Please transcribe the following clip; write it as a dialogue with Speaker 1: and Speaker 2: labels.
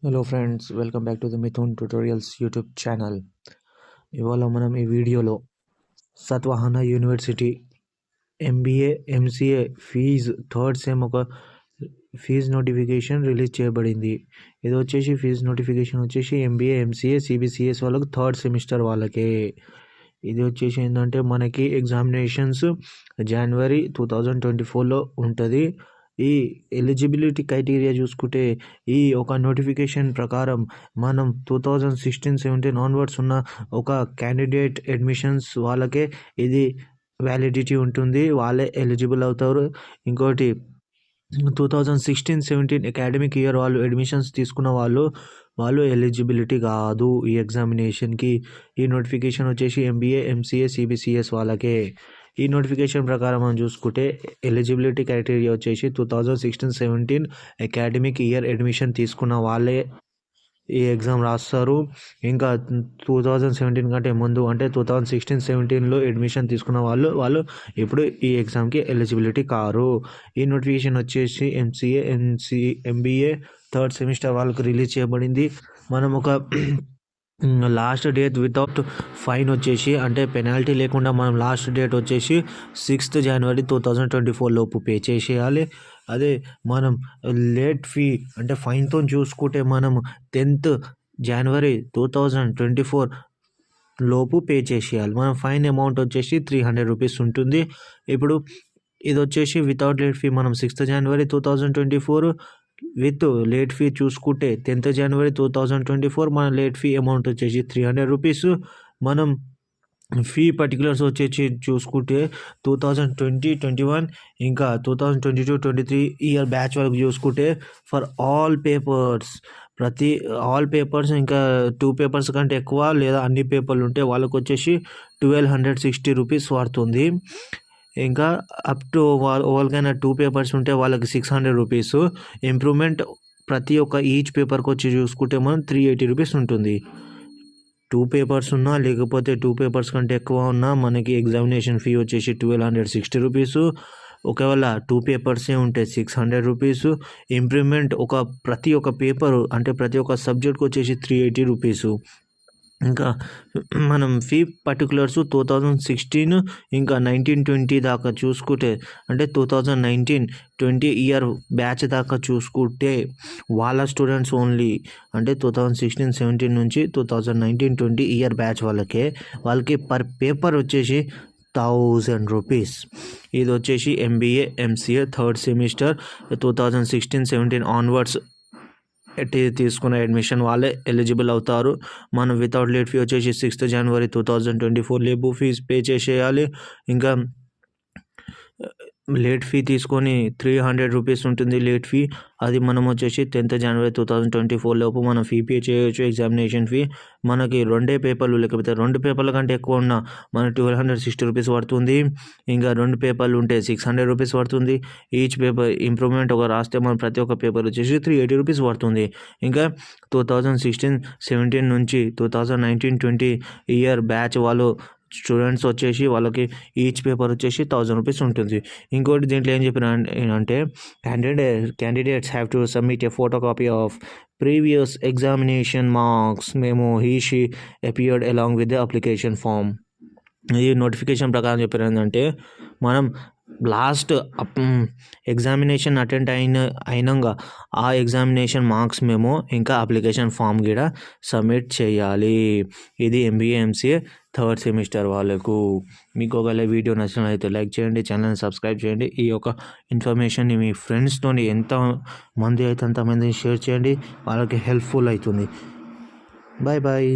Speaker 1: Hello friends, welcome back to the Mithun tutorials YouTube channel. ఇవాళ మనం ఈ వీడియోలో Satavahana university MBA MCA third sem ఒక ఫీజ్ నోటిఫికేషన్ రిలీజ్ చేయబడింది. ఇది వచ్చేసి ఫీజ్ నోటిఫికేషన్ వచ్చేసి ఎంబీఏ ఎంసీఏ సిబిసిఎస్ వాళ్ళకు థర్డ్ సెమిస్టర్ వాళ్ళకే. ఇది వచ్చేసి ఏంటంటే మనకి ఎగ్జామినేషన్స్ జనవరి 2024లో ఉంటుంది. ఈ ఎలిజిబిలిటీ క్రైటీరియా చూసుకుంటే ఈ ఒక నోటిఫికేషన్ ప్రకారం మనం 2016-17 ఆన్వర్డ్స్ ఉన్న ఒక క్యాండిడేట్ అడ్మిషన్స్ వాళ్ళకే ఇది వ్యాలిడిటీ ఉంటుంది, వాళ్ళే ఎలిజిబుల్ అవుతారు. ఇంకోటి 2016-17 అకాడమిక్ ఇయర్ వాళ్ళు అడ్మిషన్స్ తీసుకున్న వాళ్ళు ఎలిజిబిలిటీ కాదు ఈ ఎగ్జామినేషన్కి. ఈ నోటిఫికేషన్ వచ్చేసి ఎంబీఏ ఎంసీఏ సిబిసిఎస్ వాళ్ళకే. ఈ నోటిఫికేషన్ ప్రకారం మనం చూసుకుంటే ఎలిజిబిలిటీ క్రైటీరియా వచ్చేసి 2016-17 అకాడమిక్ ఇయర్ అడ్మిషన్ తీసుకున్న వాళ్ళే ఈ ఎగ్జామ్ రాస్తారు. ఇంకా 2017 కంటే ముందు అంటే 2016-17లో అడ్మిషన్ తీసుకున్న వాళ్ళు ఇప్పుడు ఈ ఎగ్జామ్కి ఎలిజిబిలిటీ కారు. ఈ నోటిఫికేషన్ వచ్చేసి ఎంబీఏ థర్డ్ సెమిస్టర్ వాళ్ళకు రిలీజ్ చేయబడింది. మనం ఒక లాస్ట్ డేట్ వితౌట్ ఫైన్ వచ్చేసి అంటే పెనాల్టీ లేకుండా మనం లాస్ట్ డేట్ వచ్చేసి 6th January 2024 లోపు పే చేసేయాలి. అదే మనం లేట్ ఫీ అంటే ఫైన్తో చూసుకుంటే మనం 10th January 2024 లోపు పే చేసేయాలి. మనం ఫైన్ అమౌంట్ వచ్చేసి 300 రూపీస్ ఉంటుంది. ఇప్పుడు ఇది వచ్చేసి వితౌట్ లేట్ ఫీ మనం 6th January 2024, with late fee చూసుకుంటే 10th January 2024 మన లేట్ ఫీ అమౌంట్ వచ్చేసి 300 రూపీస్. మనం ఫీ పర్టికులర్స్ వచ్చేసి చూసుకుంటే 2020-21 ఇంకా 2022-23 ఇయర్ బ్యాచ్ వరకు చూసుకుంటే ఫర్ ఆల్ పేపర్స్ ఇంకా 2 పేపర్స్ కంటే ఎక్కువ లేదా అన్ని పేపర్లు ఉంటే వాళ్ళకు వచ్చేసి 1260 రూపీస్ పడుతుంది. ఇంకా అప్ టు వాళ్ళకైనా 2 పేపర్స్ ఉంటే వాళ్ళకి 600 రూపీస్. ఇంప్రూవ్మెంట్ ప్రతి ఒక్క ఈచ్ పేపర్కి వచ్చి చూసుకుంటే మనం 380 రూపీస్ ఉంటుంది. 2 పేపర్స్ ఉన్నా లేకపోతే 2 పేపర్స్ కంటే ఎక్కువ ఉన్నా మనకి ఎగ్జామినేషన్ ఫీ వచ్చేసి 1260 రూపీస్. ఒకవేళ 2 పేపర్సే ఉంటే 600 రూపీస్. ఇంప్రూవ్మెంట్ ప్రతి ఒక్క పేపర్ అంటే ప్రతి ఒక్క సబ్జెక్ట్కి వచ్చేసి 380 రూపీస్. ఇంకా మనం ఫీ పర్టికులర్స్ 2016 ఇంకా 19-20 దాకా చూసుకుంటే అంటే 2019-20 ఇయర్ బ్యాచ్ దాకా చూసుకుంటే వాళ్ళ స్టూడెంట్స్ ఓన్లీ అంటే 2016-17 నుంచి 2019-20 ఇయర్ బ్యాచ్ వాళ్ళకి పర్ పేపర్ వచ్చేసి 1000 రూపీస్. ఇది వచ్చేసి MBA MCA third semester 2016-17 onwards తీసుకున్న అడ్మిషన్ వాళ్ళే ఎలిజిబుల్ అవుతారు. మనం వితౌట్ లేట్ ఫీ వచ్చేసి 6th January 2024 లేబు ఫీజ్ పే చేసేయాలి. ఇంకా లేట్ ఫీ తీసుకొని 300 రూపీస్ ఉంటుంది లేట్ ఫీ. అది మనం వచ్చేసి 10th January 2024 లోపు మనం ఫీ పే చేయొచ్చు. ఎగ్జామినేషన్ ఫీ మనకి 2 పేపర్లు లేకపోతే 2 పేపర్ల కంటే ఎక్కువ ఉన్న మనకి 1260 రూపీస్ పడుతుంది. ఇంకా 2 పేపర్లు ఉంటే 600 రూపీస్ పడుతుంది. ఈచ్ పేపర్ ఇంప్రూవ్మెంట్ రాస్తే మనం ప్రతి ఒక్క పేపర్ వచ్చేసి 380 రూపీస్ పడుతుంది. ఇంకా 2016-17 నుంచి 2019-20 ఇయర్ బ్యాచ్ వాళ్ళు స్టూడెంట్స్ వచ్చేసి వాళ్ళకి ఈచ్ పేపర్ వచ్చేసి 1000 రూపీస్ ఉంటుంది. ఇంకోటి దీంట్లో ఏం చెప్పిన అంటే candidates have to submit a photocopy of previous examination marks memo she appeared along with the application form. ఈ నోటిఫికేషన్ ప్రకారం చెప్పారు ఏంటంటే మనం లాస్ట్ ఎగ్జామినేషన్ అటెండ్ అయినాక ఆ ఎగ్జామినేషన్ మార్క్స్ మేము ఇంకా అప్లికేషన్ ఫామ్ కూడా సబ్మిట్ చేయాలి. ఇది ఎంబీఏ ఎంసీఏ థర్డ్ సెమిస్టర్ వాళ్ళకు. మీకు ఒకవేళ వీడియో నచ్చినట్లయితే లైక్ చేయండి, ఛానల్ని సబ్స్క్రైబ్ చేయండి. ఈ యొక్క ఇన్ఫర్మేషన్ని మీ ఫ్రెండ్స్తో ఎంతమంది అయితే అంతమందిని షేర్ చేయండి, వాళ్ళకి హెల్ప్ఫుల్ అవుతుంది. బాయ్.